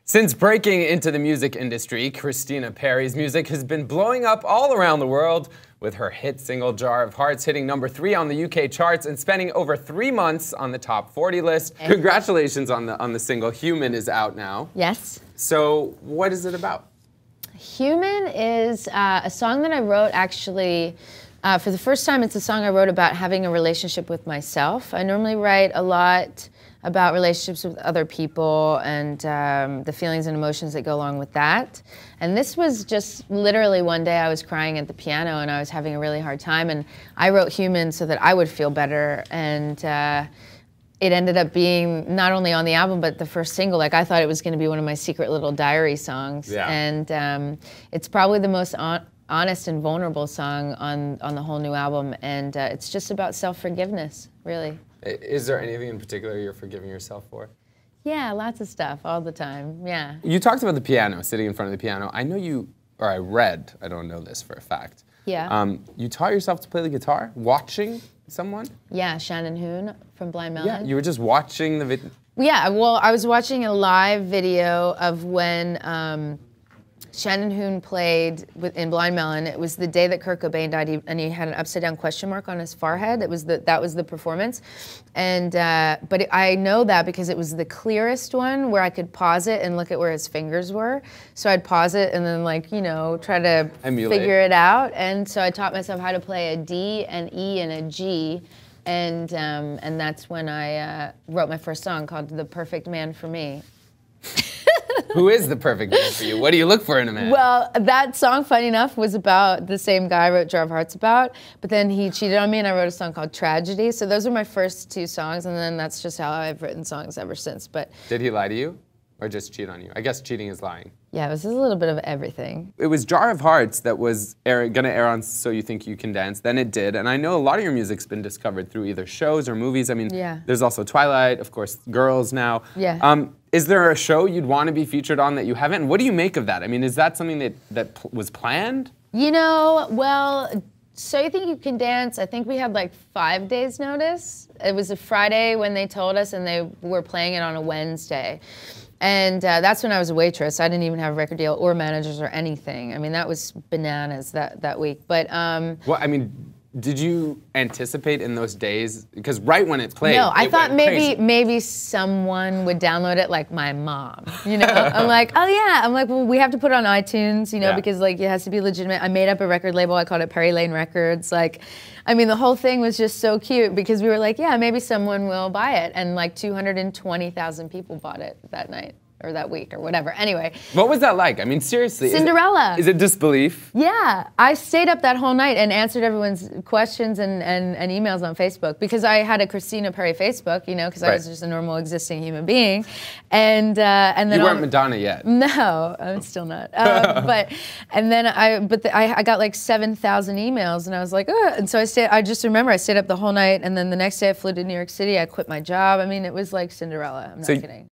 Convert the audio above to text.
Since breaking into the music industry, Christina Perri's music has been blowing up all around the world, with her hit single Jar of Hearts hitting #3 on the UK charts and spending over 3 months on the top 40 list. Congratulations on the single. Human is out now. Yes. So what is it about? Human is a song that I wrote actually, for the first time it's a song I wrote about having a relationship with myself. I normally write a lot about relationships with other people and the feelings and emotions that go along with that. And this was just literally one day I was crying at the piano and I was having a really hard time, and I wrote Human so that I would feel better, and it ended up being not only on the album but the first single. Like, I thought it was going to be one of my secret little diary songs. Yeah. And it's probably the most honest and vulnerable song on the whole new album, and it's just about self-forgiveness, really. Is there anything in particular you're forgiving yourself for? Yeah, lots of stuff, all the time, yeah. You talked about the piano, sitting in front of the piano. I know you, or I read, I don't know this for a fact. Yeah. You taught yourself to play the guitar, watching someone? Yeah, Shannon Hoon from Blind Melon. Yeah, you were just watching the video? Yeah, well, I was watching a live video of when Shannon Hoon played in Blind Melon. It was the day that Kurt Cobain died, and he had an upside-down question mark on his forehead. That was the performance, and but I know that because it was the clearest one where I could pause it and look at where his fingers were. So I'd pause it and then, like, you know, try to figure it out. And so I taught myself how to play a D, an E, and a G, and that's when I wrote my first song called "The Perfect Man for Me." Who is the perfect man for you? What do you look for in a man? Well, that song, funny enough, was about the same guy I wrote Jar of Hearts about, but then he cheated on me and I wrote a song called Tragedy. So those are my first 2 songs, and then that's just how I've written songs ever since. But did he lie to you or just cheat on you? I guess cheating is lying. Yeah, it was a little bit of everything. It was Jar of Hearts that was gonna air on So You Think You Can Dance, then it did, and I know a lot of your music's been discovered through either shows or movies. I mean, yeah. There's also Twilight, of course, Girls now. Yeah. Is there a show you'd want to be featured on that you haven't? And what do you make of that? I mean, is that something that was planned? You know, well, So You Think You Can Dance, I think we had like 5 days notice. It was a Friday when they told us, and they were playing it on a Wednesday. And that's when I was a waitress. I didn't even have a record deal or managers or anything. I mean, that was bananas that week. But well, I mean, did you anticipate in those days? Because right when it played, no, I thought maybe someone would download it, like my mom. You know, I'm like, oh yeah. I'm like, well, we have to put it on iTunes, you know, because like it has to be legitimate. I made up a record label. I called it Perry Lane Records. Like, I mean, the whole thing was just so cute because we were like, yeah, maybe someone will buy it, and like 220,000 people bought it that night. Or that week, or whatever. Anyway. What was that like? I mean, seriously. Cinderella. Is it disbelief? Yeah. I stayed up that whole night and answered everyone's questions and emails on Facebook, because I had a Christina Perri Facebook, you know, because I was just a normal existing human being. And then you weren't Madonna yet. No, I'm still not. But I got like 7,000 emails, and I was like, ugh. And so I just remember I stayed up the whole night, and then the next day I flew to New York City. I quit my job. I mean, it was like Cinderella. I'm not kidding.